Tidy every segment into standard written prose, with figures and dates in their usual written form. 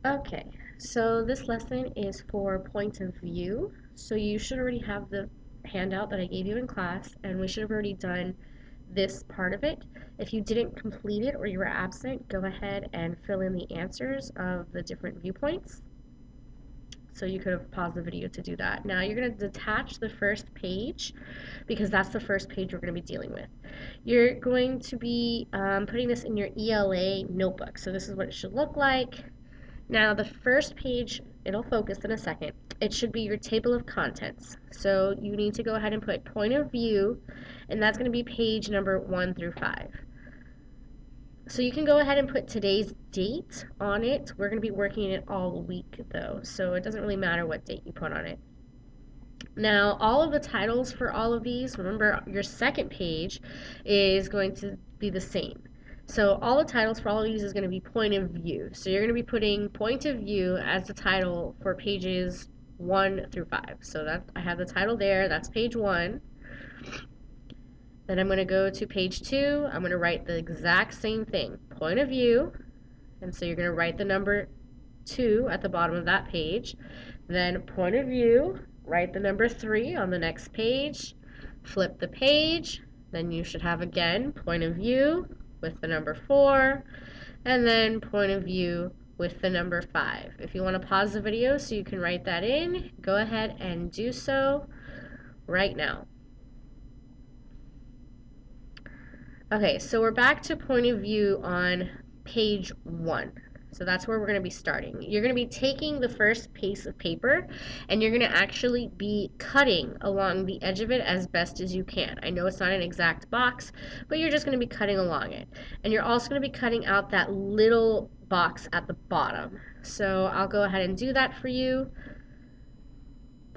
Okay, so this lesson is for point of view. So you should already have the handout that I gave you in class, and we should have already done this part of it. If you didn't complete it or you were absent, go ahead and fill in the answers of the different viewpoints. So you could have paused the video to do that. Now you're going to detach the first page because that's the first page we're going to be dealing with. You're going to be putting this in your ELA notebook. So this is what it should look like. Now the first page, it'll focus in a second. It should be your table of contents. So you need to go ahead and put point of view, and that's going to be page number 1 through 5. So you can go ahead and put today's date on it. We're going to be working it all week though, so it doesn't really matter what date you put on it. Now, all of the titles for all of these, remember your second page is going to be the same. So all the titles for all of these is going to be point of view. So you're going to be putting point of view as the title for pages 1 through 5. So that I have the title there, that's page 1. Then I'm going to go to page 2. I'm going to write the exact same thing, point of view. And so you're going to write the number 2 at the bottom of that page. Then point of view, write the number 3 on the next page. Flip the page. Then you should have again point of view with the number 4. And then point of view with the number 5. If you want to pause the video so you can write that in, go ahead and do so right now. Okay, so we're back to point of view on page 1. So that's where we're going to be starting. You're going to be taking the first piece of paper and you're going to actually be cutting along the edge of it as best as you can. I know it's not an exact box, but you're just going to be cutting along it. And you're also going to be cutting out that little box at the bottom. So I'll go ahead and do that for you.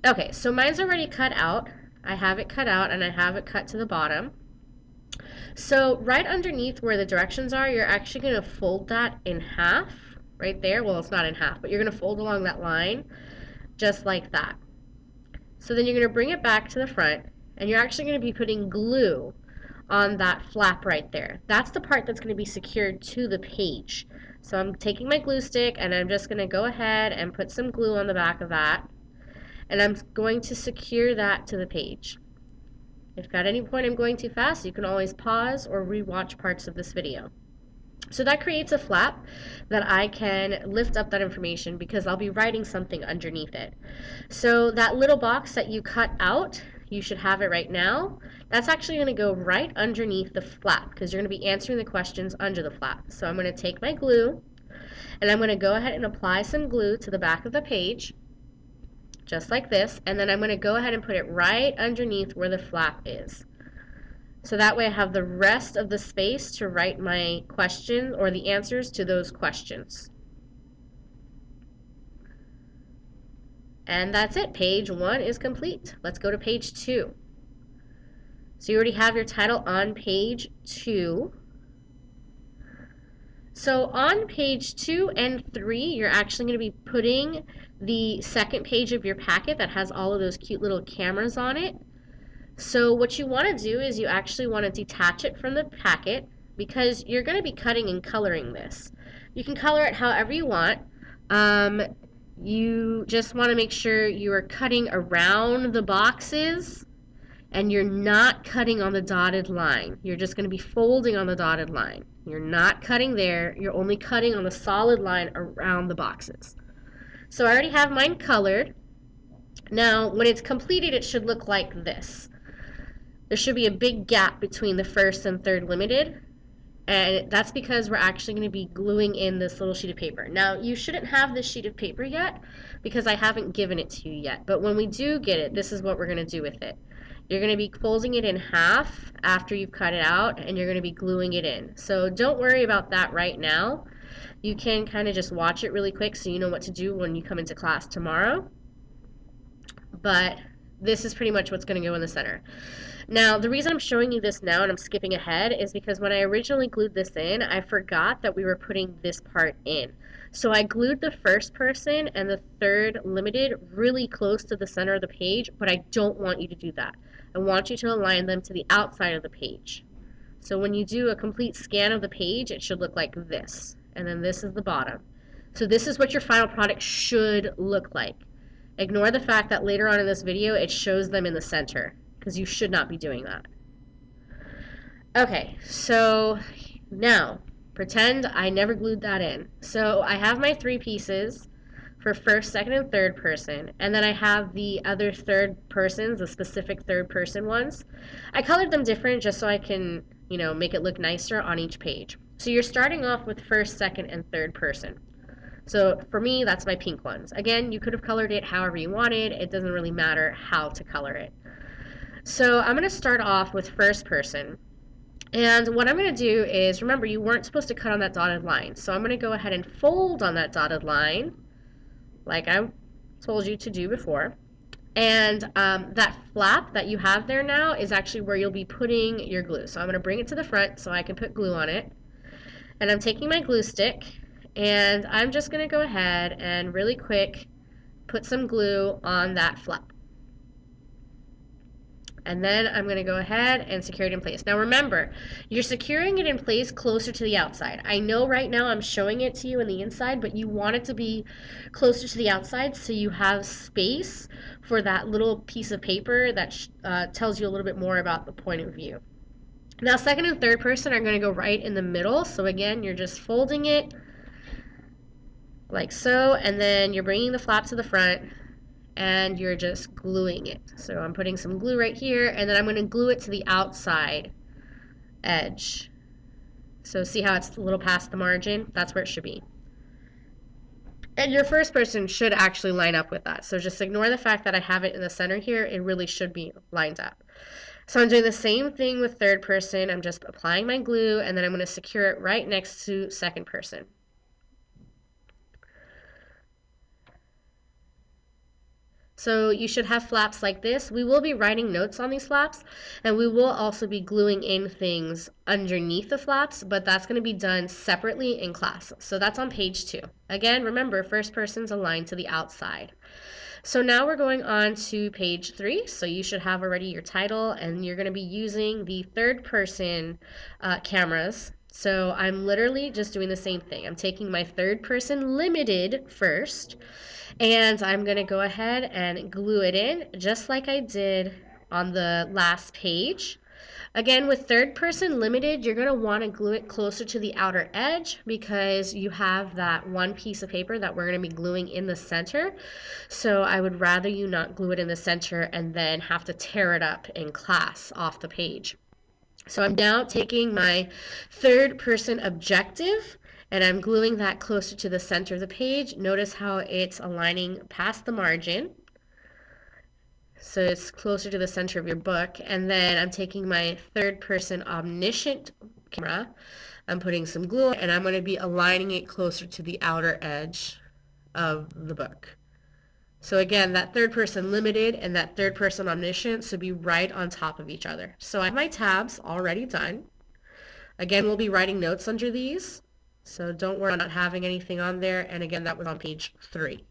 Okay, so mine's already cut out. I have it cut out and I have it cut to the bottom. So right underneath where the directions are, you're actually going to fold that in half right there. Well, it's not in half, but you're going to fold along that line just like that. So then you're going to bring it back to the front, and you're actually going to be putting glue on that flap right there. That's the part that's going to be secured to the page. So I'm taking my glue stick, and I'm just going to go ahead and put some glue on the back of that, and I'm going to secure that to the page. If at any point I'm going too fast, you can always pause or rewatch parts of this video. So that creates a flap that I can lift up that information because I'll be writing something underneath it. So that little box that you cut out, you should have it right now. That's actually going to go right underneath the flap because you're going to be answering the questions under the flap. So I'm going to take my glue and I'm going to go ahead and apply some glue to the back of the page, just like this, and then I'm going to go ahead and put it right underneath where the flap is. So that way I have the rest of the space to write my question or the answers to those questions. And that's it. Page 1 is complete. Let's go to page 2. So you already have your title on page 2. So on page 2 and 3, you're actually going to be putting the second page of your packet that has all of those cute little cameras on it. So what you want to do is you actually want to detach it from the packet because you're going to be cutting and coloring this. You can color it however you want. You just want to make sure you are cutting around the boxes and you're not cutting on the dotted line. You're just going to be folding on the dotted line. You're not cutting there. You're only cutting on the solid line around the boxes. So I already have mine colored. Now, when it's completed, it should look like this. There should be a big gap between the first and third limited, and that's because we're actually going to be gluing in this little sheet of paper. Now, you shouldn't have this sheet of paper yet because I haven't given it to you yet, but when we do get it, this is what we're going to do with it. You're going to be folding it in half after you've cut it out, and you're going to be gluing it in. So don't worry about that right now. You can kind of just watch it really quick so you know what to do when you come into class tomorrow. But this is pretty much what's going to go in the center. Now, the reason I'm showing you this now and I'm skipping ahead is because when I originally glued this in, I forgot that we were putting this part in. So I glued the first person and the third limited really close to the center of the page, but I don't want you to do that. I want you to align them to the outside of the page. So when you do a complete scan of the page, it should look like this. And then this is the bottom. So this is what your final product should look like. Ignore the fact that later on in this video it shows them in the center, because you should not be doing that. Okay, so now pretend I never glued that in. So I have my 3 pieces for first, second, and third person, and then I have the other third persons, the specific third person ones. I colored them different just so I can, make it look nicer on each page. So you're starting off with first, second, and third person. So for me, that's my pink ones. Again, you could have colored it however you wanted. It doesn't really matter how to color it. So I'm going to start off with first person. And what I'm going to do is, remember, you weren't supposed to cut on that dotted line. So I'm going to go ahead and fold on that dotted line, like I told you to do before. And that flap that you have there now is actually where you'll be putting your glue. So I'm going to bring it to the front so I can put glue on it. And I'm taking my glue stick, and I'm just going to go ahead and really quick put some glue on that flap. And then I'm going to go ahead and secure it in place. Now remember, you're securing it in place closer to the outside. I know right now I'm showing it to you in the inside, but you want it to be closer to the outside so you have space for that little piece of paper that tells you a little bit more about the point of view. Now second and third person are going to go right in the middle. So again, you're just folding it like so, and then you're bringing the flap to the front, and you're just gluing it. So I'm putting some glue right here, and then I'm going to glue it to the outside edge. So see how it's a little past the margin? That's where it should be. And your first person should actually line up with that. So just ignore the fact that I have it in the center here. It really should be lined up. So I'm doing the same thing with third person. I'm just applying my glue, and then I'm going to secure it right next to second person. So you should have flaps like this. We will be writing notes on these flaps, and we will also be gluing in things underneath the flaps, but that's going to be done separately in class. So that's on page 2. Again, remember, first person's aligned to the outside. So now we're going on to page 3. So you should have already your title, and you're going to be using the third person cameras. So I'm literally just doing the same thing. I'm taking my third person limited first, and I'm going to go ahead and glue it in just like I did on the last page. Again, with third person limited, you're going to want to glue it closer to the outer edge because you have that one piece of paper that we're going to be gluing in the center. So I would rather you not glue it in the center and then have to tear it up in class off the page. So I'm now taking my third person objective, and I'm gluing that closer to the center of the page. Notice how it's aligning past the margin. So it's closer to the center of your book. And then I'm taking my third person omniscient camera. I'm putting some glue, and I'm going to be aligning it closer to the outer edge of the book. So again, that third person limited and that third person omniscient should be right on top of each other. So I have my tabs already done. Again, we'll be writing notes under these. So don't worry about not having anything on there. And again, that was on page 3.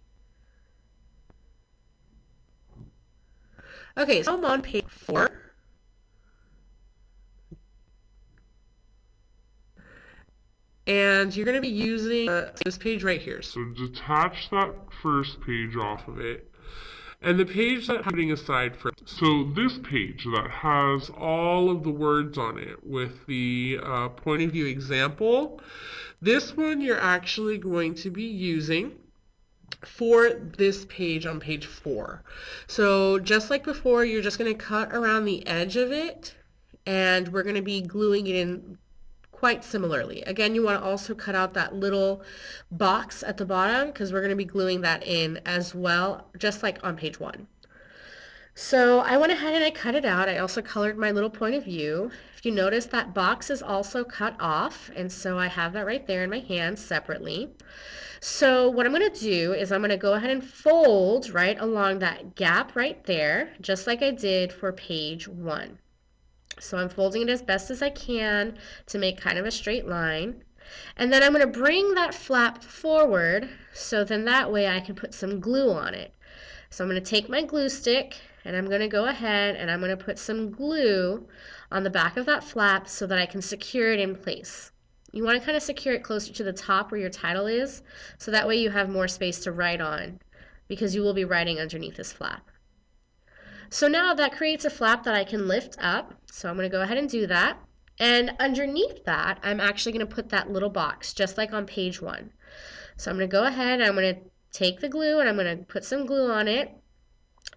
Okay, so I'm on page 4. And you're going to be using this page right here. So detach that first page off of it. And the page that I'm putting aside for, so this page that has all of the words on it with the point of view example, this one you're actually going to be using for this page on page 4. So just like before, you're just going to cut around the edge of it, and we're going to be gluing it in quite similarly. Again, you want to also cut out that little box at the bottom because we're going to be gluing that in as well, just like on page 1. So I went ahead and I cut it out. I also colored my little point of view. If you notice, that box is also cut off, and so I have that right there in my hand separately. So what I'm going to do is I'm going to go ahead and fold right along that gap right there, just like I did for page 1. So I'm folding it as best as I can to make kind of a straight line. And then I'm going to bring that flap forward so then that way I can put some glue on it. So I'm going to take my glue stick and I'm going to go ahead and I'm going to put some glue on the back of that flap so that I can secure it in place. You want to kind of secure it closer to the top where your title is, so that way you have more space to write on, because you will be writing underneath this flap. So now that creates a flap that I can lift up, so I'm going to go ahead and do that. And underneath that, I'm actually going to put that little box, just like on page 1. So I'm going to go ahead and I'm going to take the glue and I'm going to put some glue on it.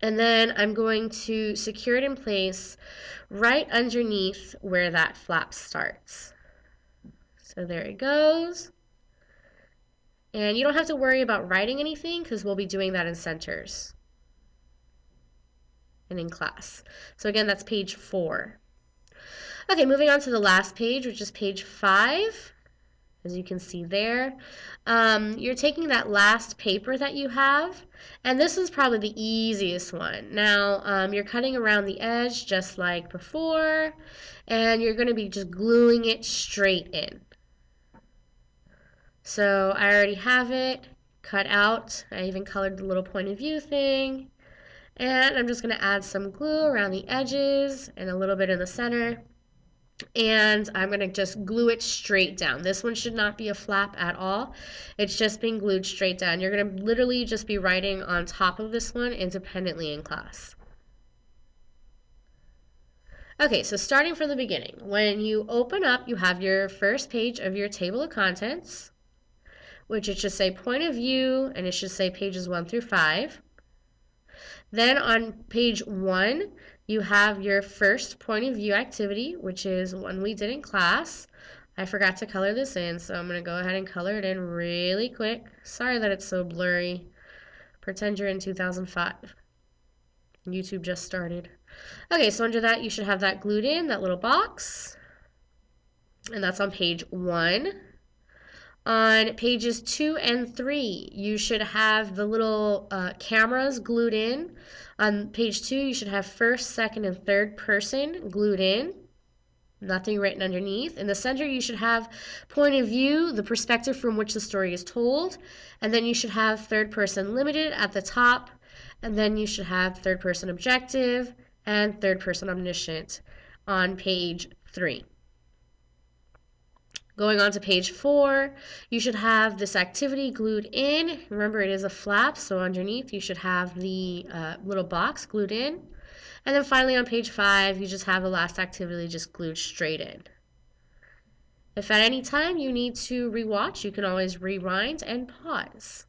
And then I'm going to secure it in place right underneath where that flap starts. So there it goes. And you don't have to worry about writing anything because we'll be doing that in centers and in class. So again, that's page 4. Okay, moving on to the last page, which is page 5. As you can see there, you're taking that last paper that you have, and this is probably the easiest one. Now, you're cutting around the edge just like before, and you're going to be just gluing it straight in. So I already have it cut out. I even colored the little point of view thing, and I'm just going to add some glue around the edges and a little bit in the center. And I'm going to just glue it straight down. This one should not be a flap at all. It's just being glued straight down. You're going to literally just be writing on top of this one independently in class. Okay, so starting from the beginning, when you open up, you have your first page of your table of contents, which it should say point of view, and it should say pages 1 through 5. Then on page 1, you have your first point of view activity, which is one we did in class. I forgot to color this in, so I'm going to go ahead and color it in really quick. Sorry that it's so blurry. Pretend you're in 2005. YouTube just started. Okay, so under that, you should have that glued in, that little box. And that's on page 1. On pages 2 and 3, you should have the little cameras glued in. On page 2, you should have first, second, and third person glued in. Nothing written underneath. In the center, you should have point of view, the perspective from which the story is told. And then you should have third person limited at the top. And then you should have third person objective and third person omniscient on page 3. Going on to page 4, you should have this activity glued in. Remember, it is a flap, so underneath you should have the little box glued in. And then finally on page 5, you just have the last activity just glued straight in. If at any time you need to rewatch, you can always rewind and pause.